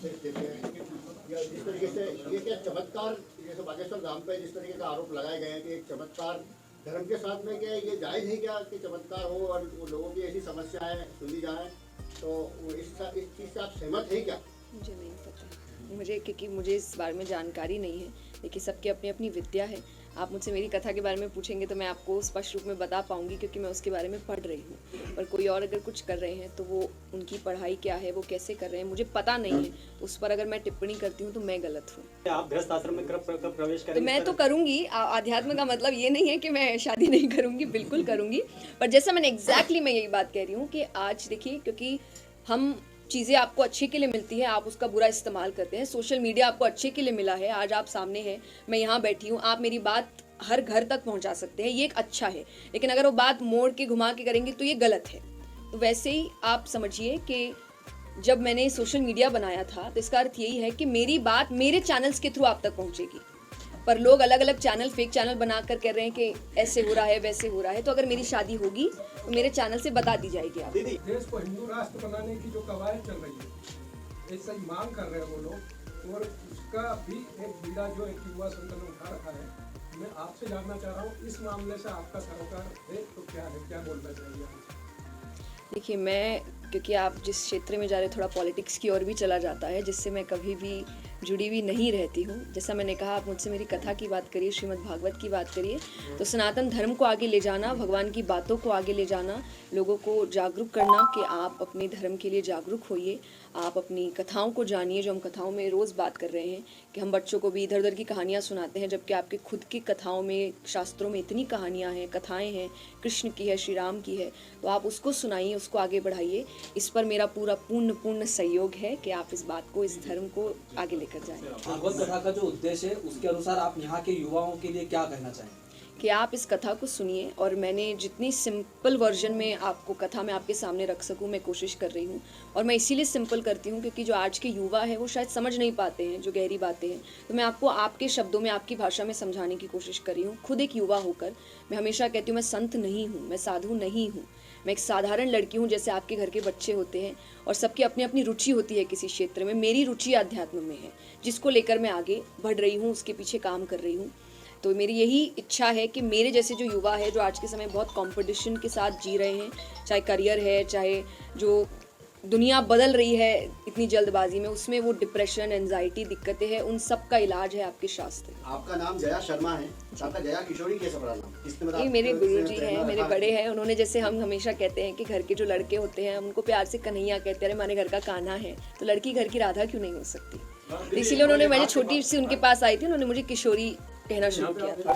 देते हैं या जिस तरीके से ये क्या चमत्कार, जैसे बागेश्वर धाम पे जिस तरीके का आरोप लगाए गए हैं कि एक चमत्कार धर्म के साथ में, क्या ये जायज़ है क्या कि चमत्कार हो और लोगों की ऐसी समस्याएं सुनी जाएं, तो इस चीज़ से आप सहमत हैं क्या? मुझे नहीं पता, क्योंकि मुझे इस बारे में जानकारी नहीं है। देखिए, सबकी अपनी अपनी विद्या है। आप मुझसे मेरी कथा के बारे में पूछेंगे तो मैं आपको स्पष्ट रूप में बता पाऊंगी, क्योंकि मैं उसके बारे में पढ़ रही हूँ। पर कोई और अगर कुछ कर रहे हैं तो वो उनकी पढ़ाई क्या है, वो कैसे कर रहे हैं, मुझे पता नहीं है। उस पर अगर मैं टिप्पणी करती हूँ तो मैं गलत हूँ। आप गृहस्थ आश्रम में कब प्रवेश करेंगे? तो मैं तो करूँगी। आध्यात्म का मतलब ये नहीं है कि मैं शादी नहीं करूँगी, बिल्कुल करूँगी। पर जैसा मैंने एग्जैक्टली मैं यही बात कह रही हूँ कि आज देखिए, क्योंकि हम चीज़ें आपको अच्छे के लिए मिलती है, आप उसका बुरा इस्तेमाल करते हैं। सोशल मीडिया आपको अच्छे के लिए मिला है, आज आप सामने हैं, मैं यहाँ बैठी हूँ, आप मेरी बात हर घर तक पहुँचा सकते हैं, ये एक अच्छा है। लेकिन अगर वो बात मोड़ के घुमा के करेंगे तो ये गलत है। तो वैसे ही आप समझिए कि जब मैंने सोशल मीडिया बनाया था तो इसका अर्थ यही है कि मेरी बात मेरे चैनल्स के थ्रू आप तक पहुँचेगी। पर लोग अलग अलग चैनल, फेक चैनल बनाकर कह रहे हैं कि ऐसे हो रहा है, वैसे हो रहा है। तो अगर मेरी शादी होगी तो मेरे चैनल से बता दी जाएगी आप। देश को हिंदू राष्ट्र बनाने की जो कवायद चल रही है, ऐसा ही मांग कर रहे हैं वो लोग, और उसका भी एक बीड़ा जो एक युवा संगठन ने उठा रखा है। मैं आपसे जानना चाह रहा हूँ, इस मामले से आपका सरोकार है तो क्या है, क्या बोलना चाहिए आपसे? देखिए, मैं, क्योंकि आप जिस क्षेत्र में जा रहे, थोड़ा पॉलिटिक्स की ओर भी चला जाता है, जिससे मैं कभी भी जुड़ी हुई नहीं रहती हूँ। जैसा मैंने कहा, आप मुझसे मेरी कथा की बात करिए, श्रीमद् भागवत की बात करिए, तो सनातन धर्म को आगे ले जाना, भगवान की बातों को आगे ले जाना, लोगों को जागरूक करना कि आप अपने धर्म के लिए जागरूक होइए, आप अपनी कथाओं को जानिए। जो हम कथाओं में रोज़ बात कर रहे हैं कि हम बच्चों को भी इधर उधर की कहानियाँ सुनाते हैं, जबकि आपके खुद की कथाओं में, शास्त्रों में इतनी कहानियाँ हैं, कथाएँ हैं, कृष्ण की है, श्री राम की है, तो आप उसको सुनाइए, उसको आगे बढ़ाइए। इस पर मेरा पूरा पूर्ण सहयोग है कि आप इस बात को, इस धर्म को आगे लेकर जाएं। भागवत कथा का जो उद्देश्य है, उसके अनुसार आप यहाँ के युवाओं के लिए क्या कहना चाहेंगे? कि आप इस कथा को सुनिए, और मैंने जितनी सिंपल वर्जन में आपको कथा में आपके सामने रख सकूं, मैं कोशिश कर रही हूं। और मैं इसीलिए सिंपल करती हूं क्योंकि जो आज के युवा है वो शायद समझ नहीं पाते हैं जो गहरी बातें हैं। तो मैं आपको आपके शब्दों में, आपकी भाषा में समझाने की कोशिश कर रही हूँ। खुद एक युवा होकर मैं हमेशा कहती हूँ, मैं संत नहीं हूँ, मैं साधु नहीं हूँ, मैं एक साधारण लड़की हूँ, जैसे आपके घर के बच्चे होते हैं, और सबकी अपनी अपनी रुचि होती है किसी क्षेत्र में। मेरी रुचि अध्यात्म में है, जिसको लेकर मैं आगे बढ़ रही हूँ, उसके पीछे काम कर रही हूँ। तो मेरी यही इच्छा है कि मेरे जैसे जो युवा है, जो आज के समय बहुत कंपटीशन के साथ जी रहे हैं, चाहे करियर है, चाहे जो दुनिया बदल रही है इतनी जल्दबाजी में, उसमें वो डिप्रेशन, एंजाइटी, दिक्कतें हैं, उन सब का इलाज है आपके शास्त्र। आपका नाम जया शर्मा है, आपका जया किशोरी कैसे पड़ा नाम? किसने बताया? ये मेरे गुरुजी हैं, मेरे बड़े हैं। उन्होंने, जैसे हम हमेशा कहते हैं कि घर के जो लड़के होते हैं, हम उनको प्यार से कन्हैया कहते हैं, हमारे घर का कान्हा है, तो लड़की घर की राधा क्यों नहीं हो सकती? इसीलिए उन्होंने, मैं छोटी सी उनके पास आई थी, उन्होंने मुझे किशोरी कहना शुरू किया था।